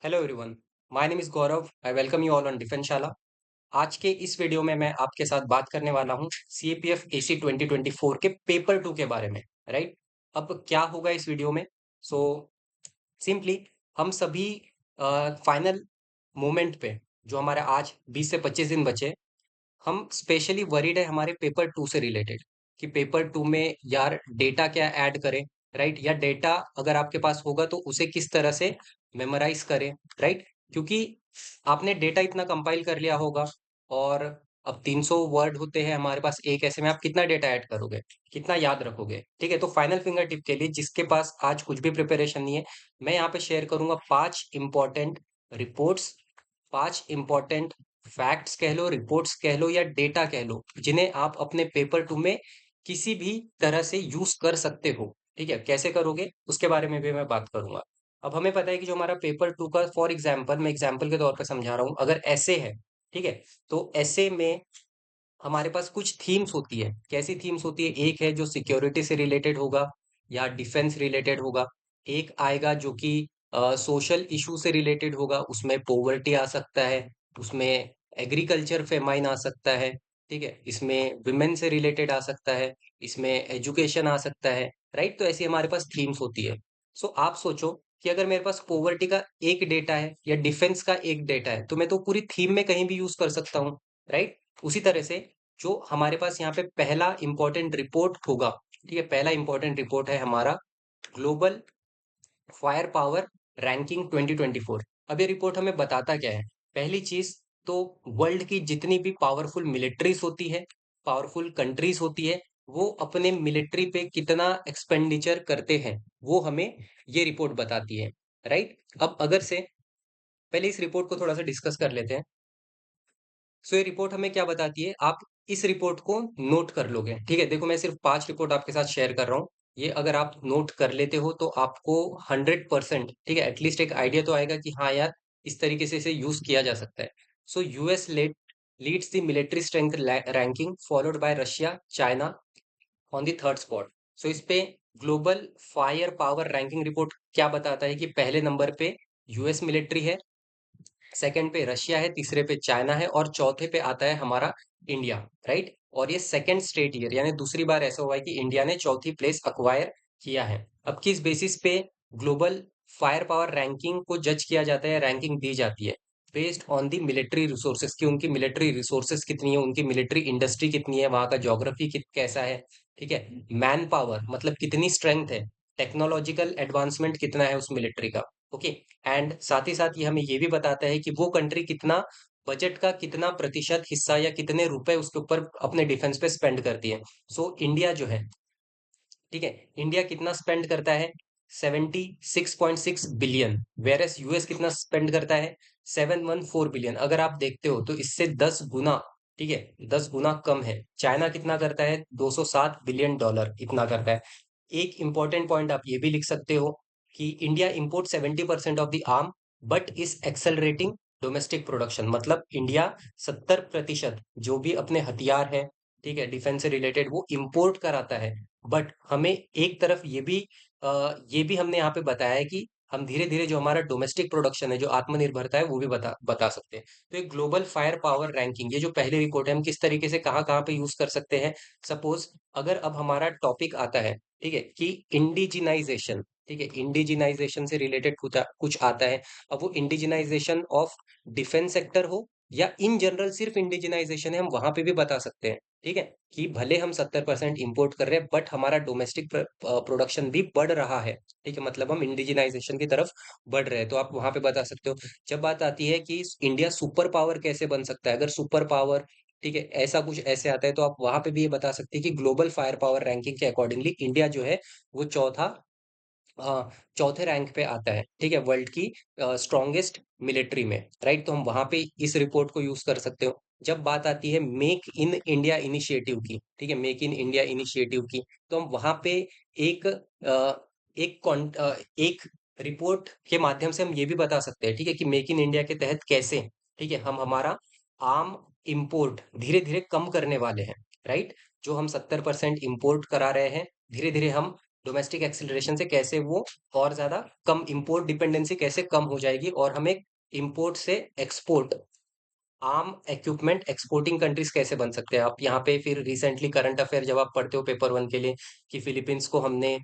Hello everyone, my name is Gaurav. I welcome you all on डिफेंशाला। आज के इस वीडियो में मैं आपके साथ बात करने वाला हूं सीएपीएफ एसी 2024 के पेपर टू के बारे में। राइट। अब क्या होगा इस वीडियो में? सो सिंपली हम सभी फाइनल मोमेंट पे, जो हमारे आज 20 से 25 दिन बचे, हम स्पेशली वरीड है हमारे पेपर टू से रिलेटेड कि पेपर टू में यार डेटा क्या ऐड करें। राइट, या डेटा अगर आपके पास होगा तो उसे किस तरह से मेमोराइज करें। राइट, क्योंकि आपने डेटा इतना कंपाइल कर लिया होगा और अब 300 वर्ड होते हैं हमारे पास एक ऐसे में, आप कितना डेटा ऐड करोगे, कितना याद रखोगे? ठीक है, तो फाइनल फिंगर टिप के लिए जिसके पास आज कुछ भी प्रिपरेशन नहीं है, मैं यहाँ पे शेयर करूंगा 5 इंपॉर्टेंट रिपोर्ट्स, 5 इंपॉर्टेंट फैक्ट्स कह लो, रिपोर्ट्स कह लो या डेटा कह लो, जिन्हें आप अपने पेपर टू में किसी भी तरह से यूज कर सकते हो। ठीक है, कैसे करोगे उसके बारे में भी मैं बात करूंगा। अब हमें पता है कि जो हमारा पेपर टू का, फॉर एग्जाम्पल, मैं एग्जाम्पल के तौर पर समझा रहा हूँ, अगर ऐसे है, ठीक है, तो ऐसे में हमारे पास कुछ थीम्स होती है। कैसी थीम्स होती है? एक है जो सिक्योरिटी से रिलेटेड होगा या डिफेंस रिलेटेड होगा। एक आएगा जो कि सोशल इशू से रिलेटेड होगा, उसमें पोवर्टी आ सकता है, उसमें एग्रीकल्चर फेमाइन आ सकता है, ठीक है, इसमें विमेन से रिलेटेड आ सकता है, इसमें एजुकेशन आ सकता है। राइट, तो ऐसी हमारे पास थीम्स होती है। सो आप सोचो कि अगर मेरे पास पोवर्टी का एक डेटा है या डिफेंस का एक डेटा है, तो मैं तो पूरी थीम में कहीं भी यूज कर सकता हूँ। राइट, उसी तरह से जो हमारे पास यहाँ पे पहला इंपॉर्टेंट रिपोर्ट होगा, ठीक है, पहला इंपॉर्टेंट रिपोर्ट है हमारा ग्लोबल फायर पावर रैंकिंग 2024। अब ये रिपोर्ट हमें बताता क्या है? पहली चीज तो, वर्ल्ड की जितनी भी पावरफुल मिलिट्रीज होती है, पावरफुल कंट्रीज होती है, वो अपने मिलिट्री पे कितना एक्सपेंडिचर करते हैं, वो हमें ये रिपोर्ट बताती है। राइट, अब अगर से पहले इस रिपोर्ट को थोड़ा सा डिस्कस कर लेते हैं। सो ये रिपोर्ट हमें क्या बताती है, आप इस रिपोर्ट को नोट कर लोगे। ठीक है, देखो मैं सिर्फ 5 रिपोर्ट आपके साथ शेयर कर रहा हूँ। ये अगर आप नोट कर लेते हो तो आपको 100%, ठीक है, एटलीस्ट एक आइडिया तो आएगा कि हाँ यार, इस तरीके से इसे यूज किया जा सकता है। So US leads the military strength ranking, followed by Russia, China on the third spot. So इस पे global fire power ranking report क्या बताता है कि पहले नंबर पे यूएस मिलिट्री है, सेकंड पे रशिया है, तीसरे पे चाइना है और चौथे पे आता है हमारा इंडिया। राइट, और ये सेकंड स्ट्रेट ईयर, यानी दूसरी बार ऐसा हुआ है कि इंडिया ने चौथी प्लेस अक्वायर किया है। अब किस बेसिस पे ग्लोबल फायर पावर रैंकिंग को जज किया जाता है, रैंकिंग दी जाती है? Based on the military resources, की उनकी मिलिट्री रिसोर्सेज कितनी है, उनकी मिलिट्री इंडस्ट्री कितनी है, वहां का ज्योग्राफी कैसा है, ठीक है, मैन पावर मतलब कितनी स्ट्रेंथ है, टेक्नोलॉजिकल एडवांसमेंट कितना है उस मिलिट्री का। ओके, एंड साथ ही साथ ये हमें ये भी बताता है कि वो कंट्री कितना, बजट का कितना प्रतिशत हिस्सा या कितने रुपए उसके ऊपर अपने डिफेंस पे स्पेंड करती है। सो इंडिया जो है, ठीक है, इंडिया कितना स्पेंड करता है? 76.6 बिलियन, वेर एस यूएस कितना स्पेंड करता है? 714 बिलियन। अगर आप देखते हो तो इससे 10 गुना, ठीक है, 10 गुना कम है। चाइना कितना करता है? $207 बिलियन इतना करता है। एक इंपॉर्टेंट पॉइंट आप ये भी लिख सकते हो कि India import 70% of the arm but is accelerating domestic production. मतलब इंडिया 70% जो भी अपने हथियार है, ठीक है, डिफेंस से रिलेटेड, वो इंपोर्ट कराता है। बट हमें एक तरफ ये भी हमने यहाँ पे बताया है कि हम धीरे धीरे जो हमारा डोमेस्टिक प्रोडक्शन है, जो आत्मनिर्भरता है, वो भी बता बता सकते हैं। तो एक ग्लोबल फायर पावर रैंकिंग, ये जो पहली रिपोर्ट है, हम किस तरीके से कहाँ कहाँ पे यूज कर सकते हैं? सपोज अगर अब हमारा टॉपिक आता है, ठीक है, कि इंडिजिनाइजेशन, ठीक है, इंडिजिनाइजेशन से रिलेटेड कुछ कुछ आता है। अब वो इंडिजिनाइजेशन ऑफ डिफेंस सेक्टर हो या इन जनरल सिर्फ इंडिजिनाइजेशन है, हम वहां पे भी बता सकते हैं। ठीक है, कि भले हम 70% इंपोर्ट कर रहे हैं बट हमारा डोमेस्टिक प्रोडक्शन भी बढ़ रहा है। ठीक है, मतलब हम इंडिजिनाइजेशन की तरफ बढ़ रहे हैं, तो आप वहां पे बता सकते हो। जब बात आती है कि इंडिया सुपर पावर कैसे बन सकता है, अगर सुपर पावर, ठीक है, ऐसा कुछ ऐसे आता है, तो आप वहां पे भी ये बता सकते हैं कि ग्लोबल फायर पावर रैंकिंग के अकॉर्डिंगली इंडिया जो है वो चौथे रैंक पे आता है। ठीक है, वर्ल्ड की स्ट्रॉन्गेस्ट मिलिट्री में। राइट, तो हम वहां पे इस रिपोर्ट को यूज कर सकते हो। जब बात आती है मेक इन इंडिया इनिशिएटिव की, ठीक है, मेक इन इंडिया इनिशिएटिव की, तो हम वहां पे एक एक रिपोर्ट के माध्यम से हम ये भी बता सकते हैं, ठीक है, कि मेक इन इंडिया के तहत कैसे, ठीक है, हम हमारा आम इंपोर्ट धीरे धीरे कम करने वाले हैं। राइट, जो हम 70% इंपोर्ट करा रहे हैं, धीरे धीरे हम डोमेस्टिक एक्सेलरेशन से कैसे वो और ज्यादा कम, इंपोर्ट डिपेंडेंसी कैसे कम हो जाएगी और हमें इंपोर्ट से export, arm equipment exporting countries कैसे बन सकते हैं। आप यहाँ पे फिर रिसेंटली करंट अफेयर जब आप पढ़ते हो पेपर वन के लिए कि फिलीपींस को हमने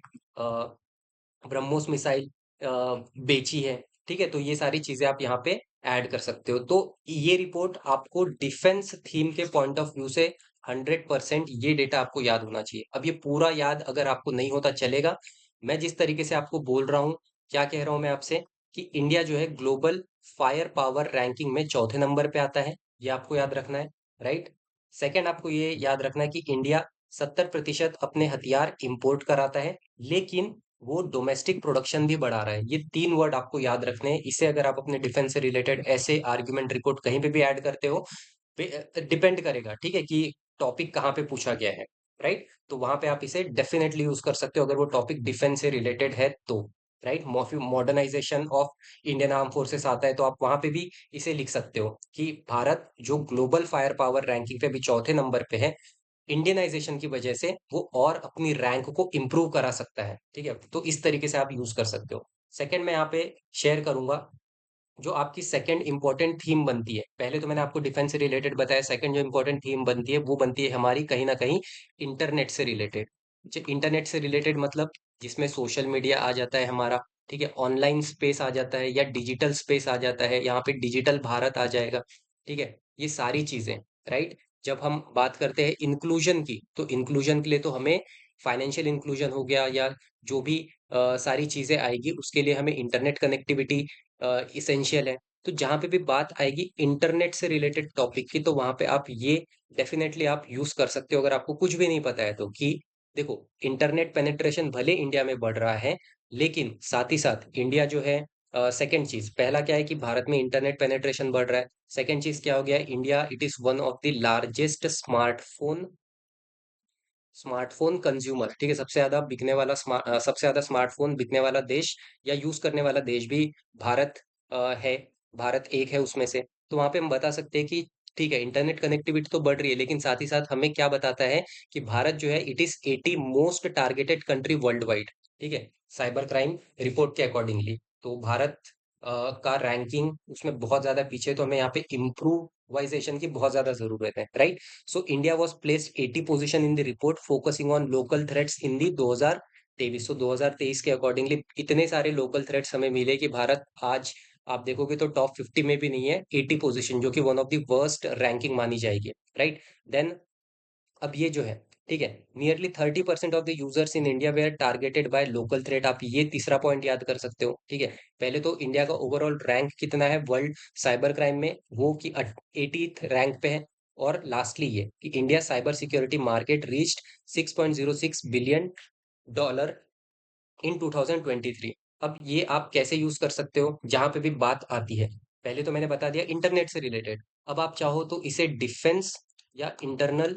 ब्रह्मोस मिसाइल बेची है, ठीक है, तो ये सारी चीजें आप यहाँ पे ऐड कर सकते हो। तो ये रिपोर्ट आपको डिफेंस थीम के पॉइंट ऑफ व्यू से 100% ये डेटा आपको याद होना चाहिए। अब ये पूरा याद अगर आपको नहीं होता चलेगा। मैं जिस तरीके से आपको बोल रहा हूँ, क्या कह रहा हूँ मैं आपसे, कि इंडिया जो है ग्लोबल फायर पावर रैंकिंग में चौथे नंबर पे आता है, ये आपको याद रखना है, राइट। सेकंड, आपको ये याद रखना है कि इंडिया 70% अपने हथियार इंपोर्ट कराता है, लेकिन वो डोमेस्टिक प्रोडक्शन भी बढ़ा रहा है। ये तीन वर्ड आपको याद रखने हैं। इसे अगर आप अपने डिफेंस से रिलेटेड ऐसे आर्गुमेंट रिपोर्ट कहीं पे भी ऐड करते हो, डिपेंड करेगा, ठीक है, कि टॉपिक कहाँ पे पूछा गया है, राइट। तो वहां पे आप इसे डेफिनेटली यूज कर सकते हो अगर वो टॉपिक डिफेंस से रिलेटेड है तो, right. Modernisation of Indian arm forces आता है तो आप वहां पे भी इसे लिख सकते हो कि भारत जो ग्लोबल फायर पावर रैंकिंग पे भी चौथे नंबर पे है, इंडियनाइजेशन की वजह से वो और अपनी रैंक को इंप्रूव करा सकता है, ठीक है। तो इस तरीके से आप यूज कर सकते हो। सेकंड, मैं यहाँ पे शेयर करूंगा जो आपकी सेकंड इंपॉर्टेंट थीम बनती है। पहले तो मैंने आपको डिफेंस से रिलेटेड बताया, सेकंड जो इंपॉर्टेंट थीम बनती है वो बनती है हमारी कहीं ना कहीं इंटरनेट से रिलेटेड। इंटरनेट से रिलेटेड मतलब जिसमें सोशल मीडिया आ जाता है हमारा, ठीक है, ऑनलाइन स्पेस आ जाता है या डिजिटल स्पेस आ जाता है, यहाँ पे डिजिटल भारत आ जाएगा, ठीक है। ये सारी चीजें, राइट। जब हम बात करते हैं इंक्लूजन की, तो इंक्लूजन के लिए तो हमें फाइनेंशियल इंक्लूजन हो गया या जो भी सारी चीजें आएगी उसके लिए हमें इंटरनेट कनेक्टिविटी इसेंशियल है। तो जहाँ पे भी बात आएगी इंटरनेट से रिलेटेड टॉपिक की, तो वहां पे आप ये डेफिनेटली आप यूज कर सकते हो अगर आपको कुछ भी नहीं पता है तो, कि देखो इंटरनेट पेनिट्रेशन भले इंडिया में बढ़ रहा है, लेकिन साथ ही साथ इंडिया जो है, सेकंड चीज, पहला क्या है कि भारत में इंटरनेट पेनिट्रेशन बढ़ रहा है। सेकंड चीज क्या हो गया, India it is one of the largest smartphone consumer, ठीक है, सबसे ज्यादा बिकने वाला सबसे ज्यादा स्मार्टफोन बिकने वाला देश या यूज करने वाला देश भी भारत है। भारत एक है उसमें से। तो वहां पे हम बता सकते हैं कि ठीक है, इंटरनेट कनेक्टिविटी तो बढ़ रही है, लेकिन साथ ही साथ हमें क्या बताता है कि भारत जो है it is 80 most targeted country world wide, ठीक है, साइबर क्राइम रिपोर्ट के अकॉर्डिंगली। तो भारत का रैंकिंग उसमें बहुत ज्यादा पीछे है, तो हमें यहाँ पे इम्प्रूवाइजेशन की बहुत ज्यादा जरूरत है, right. So India was placed 80 position in the report focusing on local threats in the 2023। So 2023 के अकॉर्डिंगली इतने सारे लोकल थ्रेट्स हमें मिले कि भारत आज आप देखोगे तो टॉप 50 में भी नहीं है, 80 पोजीशन, जो कि one of the worst ranking मानी जाएगी, राइट। देन अब ये जो है, ठीक है, nearly 30% of the users in India were targeted by local threat. आप ये तीसरा पॉइंट याद कर सकते हो, ठीक है। पहले तो इंडिया का ओवरऑल रैंक कितना है वर्ल्ड साइबर क्राइम में, वो कि 80th रैंक पे है। और लास्टली ये कि India cyber security market reached $6.06 billion in 2023। अब ये आप कैसे यूज कर सकते हो जहां पे भी बात आती है। पहले तो मैंने बता दिया इंटरनेट से रिलेटेड। अब आप चाहो तो इसे डिफेंस या इंटरनल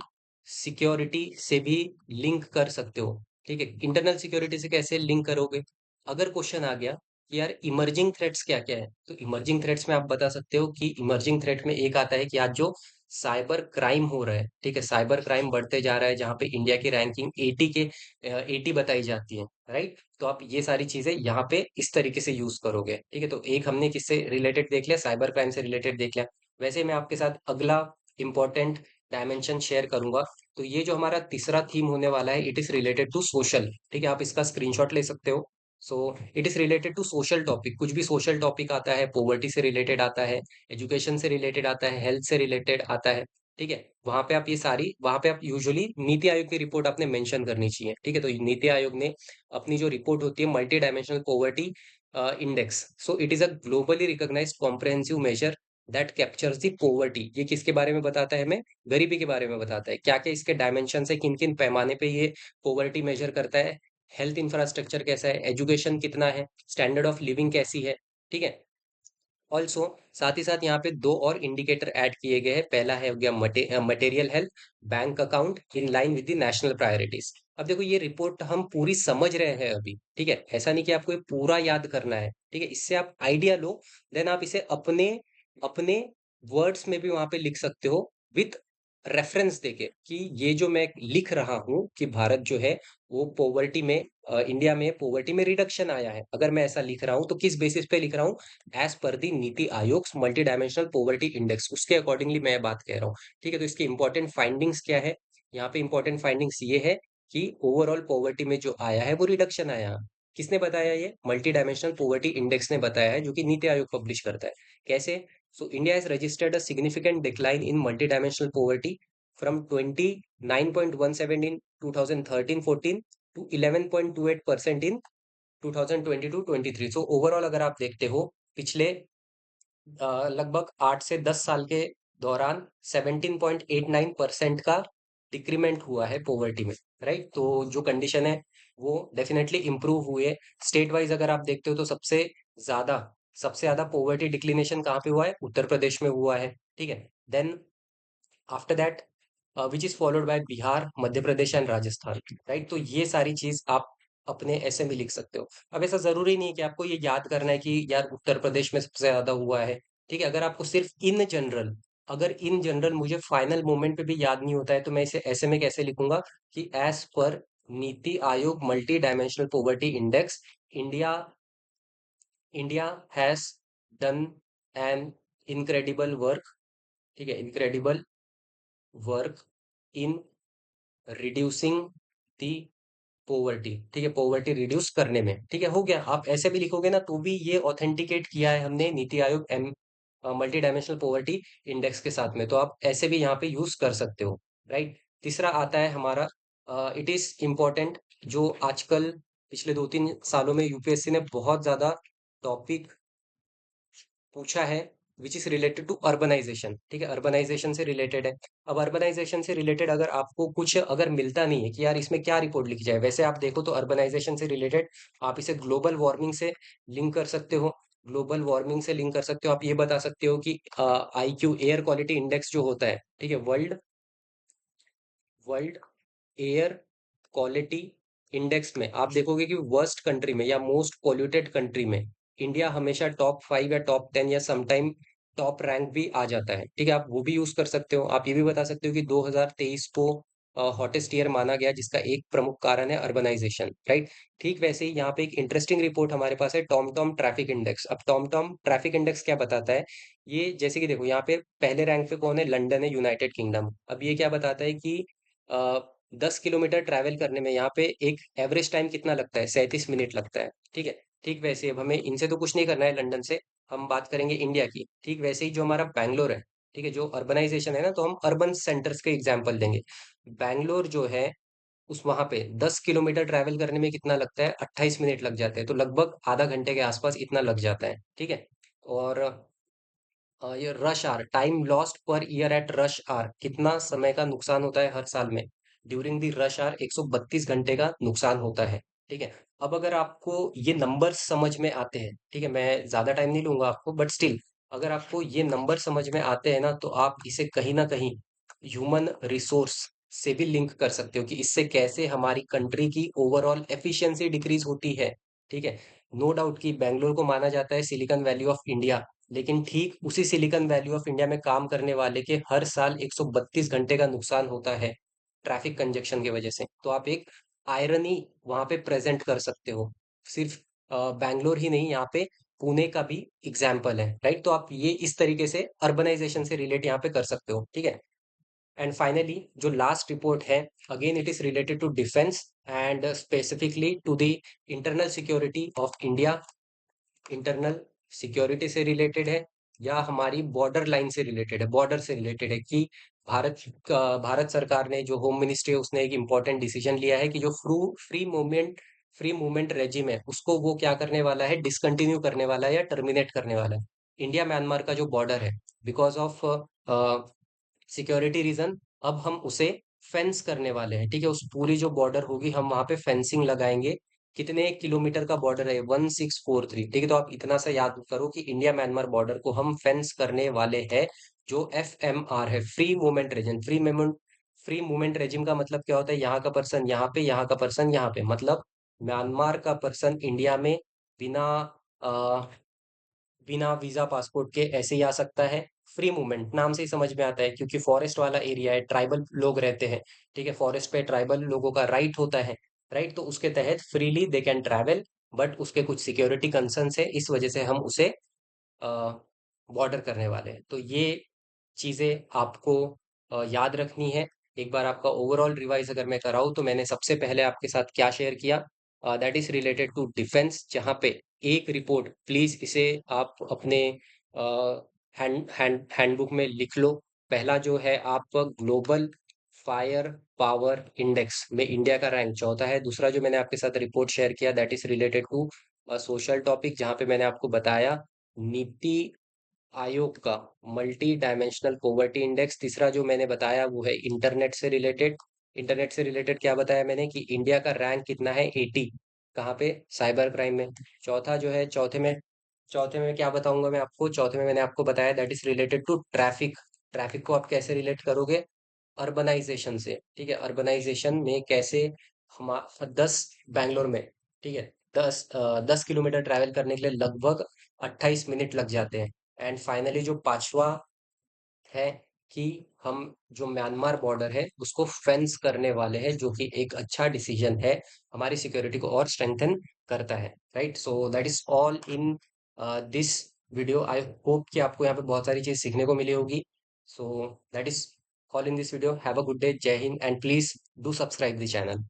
सिक्योरिटी से भी लिंक कर सकते हो, ठीक है। इंटरनल सिक्योरिटी से कैसे लिंक करोगे, अगर क्वेश्चन आ गया कि यार इमर्जिंग थ्रेट्स क्या क्या है, तो इमर्जिंग थ्रेट्स में आप बता सकते हो कि इमर्जिंग थ्रेट में एक आता है कि आज जो साइबर क्राइम हो रहा है, ठीक है, साइबर क्राइम बढ़ते जा रहा है, जहां पे इंडिया की रैंकिंग 80 बताई जाती है, राइट। तो आप ये सारी चीजें यहाँ पे इस तरीके से यूज करोगे, ठीक है। तो एक हमने किससे रिलेटेड देख लिया, साइबर क्राइम से रिलेटेड देख लिया। वैसे मैं आपके साथ अगला इंपॉर्टेंट डायमेंशन शेयर करूंगा। तो ये जो हमारा तीसरा थीम होने वाला है it is related to social, ठीक है, आप इसका स्क्रीनशॉट ले सकते हो। So it is related to social topic, कुछ भी सोशल टॉपिक आता है, पॉवर्टी से रिलेटेड आता है, एजुकेशन से रिलेटेड आता है, हेल्थ से रिलेटेड आता है, ठीक है। वहां पे आप ये सारी, वहां पे आप यूजुअली नीति आयोग की रिपोर्ट आपने मेंशन करनी चाहिए, ठीक है। तो नीति आयोग ने अपनी जो रिपोर्ट होती है multi dimensional poverty index, so it is a globally recognised comprehensive measure that captures the poverty. ये किसके बारे में बताता है हमें, गरीबी के बारे में बताता है। क्या क्या इसके डायमेंशन है, किन किन पैमाने पे ये पॉवर्टी मेजर करता है, हेल्थ इंफ्रास्ट्रक्चर कैसा है, एजुकेशन कितना है, स्टैंडर्ड ऑफ लिविंग कैसी है, ठीक है। ऑल्सो साथ ही साथ यहाँ पे दो और इंडिकेटर ऐड किए गए हैं। पहला है हो गया material health, bank account in line with the national priorities. अब देखो ये रिपोर्ट हम पूरी समझ रहे हैं अभी, ठीक है, ऐसा नहीं कि आपको ये पूरा याद करना है, ठीक है, इससे आप आइडिया लो, देन आप इसे अपने अपने वर्ड्स में भी वहां पे लिख सकते हो विथ रेफरेंस देके कि ये जो मैं लिख रहा हूँ कि भारत जो है वो पॉवर्टी में इंडिया में पॉवर्टी में रिडक्शन आया है। अगर मैं ऐसा लिख रहा हूँ तो किस बेसिस पे लिख रहा हूँ? एज़ पर द नीति Aayog's multi dimensional poverty index उसके अकॉर्डिंगली मैं बात कह रहा हूँ। ठीक है? तो इसकी इम्पोर्टेंट फाइंडिंग्स क्या है? यहाँ पे इम्पोर्टेंट फाइंडिंग्स ये है कि ओवरऑल पॉवर्टी में जो आया है वो रिडक्शन आया। किसने बताया ये? मल्टी डायमेंशनल पॉवर्टी इंडेक्स ने बताया है जो कि नीति आयोग पब्लिश करता है। कैसे? So India has registered a significant decline in multidimensional poverty from 29.17 in 2013-14 to 11.28% in 2022-23। So overall अगर आप देखते हो पिछले लगभग 8 से 10 साल के दौरान 17.89% का डिक्रीमेंट हुआ है पॉवर्टी में, राइट? तो जो कंडीशन है वो डेफिनेटली इम्प्रूव हुई है। स्टेट वाइज अगर आप देखते हो तो ज्यादा सबसे ज्यादा पॉवर्टी डिक्लिनेशन कहाँ पे हुआ है? उत्तर प्रदेश में हुआ है। ठीक है, then after that which is followed by Bihar, Madhya Pradesh and Rajasthan, right? तो ये सारी चीज आप अपने ऐसे में लिख सकते हो। अब ऐसा जरूरी नहीं है कि आपको ये याद करना है कि यार उत्तर प्रदेश में सबसे ज्यादा हुआ है। ठीक है, अगर आपको सिर्फ इन जनरल, अगर इन जनरल मुझे फाइनल मोमेंट पे भी याद नहीं होता है तो मैं इसे ऐसे में कैसे लिखूंगा कि as per NITI Aayog multi dimensional poverty index, India India has done an incredible work. ठीक है, incredible work in reducing the poverty. ठीक है, पॉवर्टी रिड्यूस करने में। ठीक है, हो गया। आप ऐसे भी लिखोगे ना तो भी ये ऑथेंटिकेट किया है हमने नीति आयोग एम मल्टी डायमेंशनल पॉवर्टी इंडेक्स के साथ में, तो आप ऐसे भी यहाँ पे यूज कर सकते हो, राइट? तीसरा आता है हमारा इट इज इम्पोर्टेंट, जो आजकल पिछले 2-3 सालों में यूपीएससी ने बहुत ज्यादा टॉपिक पूछा है, which is related to urbanisation. ठीक है, अर्बनाइजेशन से रिलेटेड है। अब अर्बनाइजेशन से रिलेटेड अगर आपको कुछ अगर मिलता नहीं है कि यार इसमें क्या रिपोर्ट लिखी जाए, वैसे आप देखो तो अर्बनाइजेशन से रिलेटेड आप इसे ग्लोबल वार्मिंग से लिंक कर सकते हो। ग्लोबल वार्मिंग से लिंक कर सकते हो। आप ये बता सकते हो कि आईक्यू एयर क्वालिटी इंडेक्स जो होता है, ठीक है, world world air quality index में आप देखोगे कि वर्स्ट कंट्री में या मोस्ट पोल्यूटेड कंट्री में इंडिया हमेशा टॉप 5 या टॉप 10 या समटाइम टॉप रैंक भी आ जाता है। ठीक है, आप वो भी यूज कर सकते हो। आप ये भी बता सकते हो कि 2023 को हॉटेस्ट ईयर माना गया, जिसका एक प्रमुख कारण है अर्बनाइजेशन, राइट? ठीक वैसे ही यहाँ पे एक इंटरेस्टिंग रिपोर्ट हमारे पास है, टॉम टॉम ट्रैफिक इंडेक्स। अब टॉम टॉम ट्रैफिक इंडेक्स क्या बताता है? ये जैसे कि देखो, यहाँ पे पहले रैंक पे कौन है? लंदन है, यूनाइटेड किंगडम। अब ये क्या बताता है कि 10 किलोमीटर ट्रैवल करने में यहाँ पे एक एवरेज टाइम कितना लगता है? 37 मिनट लगता है। ठीक है, ठीक वैसे अब हमें इनसे तो कुछ नहीं करना है लंदन से, हम बात करेंगे इंडिया की। ठीक वैसे ही जो हमारा बैंगलोर है, ठीक है, जो अर्बनाइजेशन है ना, तो हम अर्बन सेंटर्स के एग्जाम्पल देंगे। बैंगलोर जो है उस वहां पे 10 किलोमीटर ट्रैवल करने में कितना लगता है? 28 मिनट लग जाते हैं, तो लगभग आधा घंटे के आसपास इतना लग जाता है। ठीक है, और ये rush hour, time lost per year at rush hour, कितना समय का नुकसान होता है हर साल में? ड्यूरिंग द रश आवर 132 घंटे का नुकसान होता है। ठीक है, अब अगर आपको ये नंबर्स समझ में आते हैं, ठीक है, मैं ज्यादा टाइम नहीं लूंगा आपको, बट स्टिल अगर आपको ये नंबर समझ में आते हैं ना, तो आप इसे कहीं ना कहीं ह्यूमन रिसोर्स से भी लिंक कर सकते हो कि इससे कैसे हमारी कंट्री की ओवरऑल एफिशिएंसी डिक्रीज होती है। ठीक है, नो डाउट कि बैंगलोर को माना जाता है सिलिकॉन वैली ऑफ इंडिया, लेकिन ठीक उसी सिलिकॉन वैली ऑफ इंडिया में काम करने वाले के हर साल 132 घंटे का नुकसान होता है ट्रैफिक कंजेक्शन की वजह से। तो आप एक आयरनी वहां पे प्रेजेंट कर सकते हो। सिर्फ बैंगलोर ही नहीं, यहाँ पे पुणे का भी एग्जाम्पल है, राइट? तो आप ये इस तरीके से अर्बनाइजेशन से रिलेट यहाँ पे कर सकते हो। ठीक है, एंड फाइनली जो लास्ट रिपोर्ट है, again it is related to defence and specifically to the internal security of India. Internal security से रिलेटेड है या हमारी बॉर्डर लाइन से रिलेटेड है, बॉर्डर से रिलेटेड है कि भारत सरकार ने, जो होम मिनिस्ट्री है, उसने एक इम्पोर्टेंट डिसीजन लिया है कि जो फ्री मूवमेंट रेजिम है उसको वो क्या करने वाला है? डिसकंटिन्यू करने वाला है या टर्मिनेट करने वाला है। इंडिया म्यांमार का जो बॉर्डर है, बिकॉज ऑफ सिक्योरिटी रीजन, अब हम उसे फेंस करने वाले हैं। ठीक है, उस पूरी जो बॉर्डर होगी हम वहां पे फेंसिंग लगाएंगे। कितने किलोमीटर का बॉर्डर है? 1643। ठीक है, तो आप इतना सा याद करो कि इंडिया म्यांमार बॉर्डर को हम फेंस करने वाले हैं। जो FMR है, free movement regime, free movement regime का मतलब क्या होता है? यहाँ का पर्सन यहाँ पे, यहाँ का पर्सन यहाँ पे, मतलब म्यांमार का पर्सन इंडिया में बिना बिना वीजा पासपोर्ट के ऐसे ही आ सकता है। फ्री मूवमेंट नाम से ही समझ में आता है, क्योंकि फॉरेस्ट वाला एरिया है, ट्राइबल लोग रहते हैं। ठीक है, फॉरेस्ट पे ट्राइबल लोगों का राइट होता है। राइट, तो उसके तहत freely they can travel, but उसके कुछ सिक्योरिटी कंसर्न्स है, इस वजह से हम उसे बॉर्डर करने वाले हैं। तो ये चीजें आपको याद रखनी है। एक बार आपका ओवरऑल रिवाइज अगर मैं कराऊँ, तो मैंने सबसे पहले आपके साथ क्या शेयर किया, that is related to defence, जहाँ पे एक रिपोर्ट, प्लीज इसे आप अपने हैंडबुक में लिख लो। पहला जो है, आप ग्लोबल फायर पावर इंडेक्स में इंडिया का रैंक चौथा है। दूसरा जो मैंने आपके साथ रिपोर्ट शेयर किया, that is related to social topic, जहाँ पे मैंने आपको बताया नीति आयोग का मल्टी डायमेंशनल पॉवर्टी इंडेक्स। तीसरा जो मैंने बताया वो है इंटरनेट से रिलेटेड। इंटरनेट से रिलेटेड क्या बताया मैंने, कि इंडिया का रैंक कितना है, 80, कहाँ पे, साइबर क्राइम में। चौथा जो है, चौथे में क्या बताऊंगा मैं आपको, चौथे में मैंने आपको बताया that is related to traffic. Traffic को आप कैसे रिलेट करोगे, अर्बनाइजेशन से। ठीक है, अर्बनाइजेशन में कैसे हम 10 बैंगलोर में, ठीक है, 10 किलोमीटर ट्रैवल करने के लिए लगभग 28 मिनट लग जाते हैं। एंड फाइनली जो पांचवा है, कि हम जो म्यांमार बॉर्डर है उसको फेंस करने वाले हैं, जो कि एक अच्छा डिसीजन है, हमारी सिक्योरिटी को और स्ट्रेंथन करता है। Right, so that is all in this video. I hope कि आपको यहाँ पे बहुत सारी चीज सीखने को मिली होगी। So that is all in this video. Have a good day, जय हिंद, and please do subscribe the channel.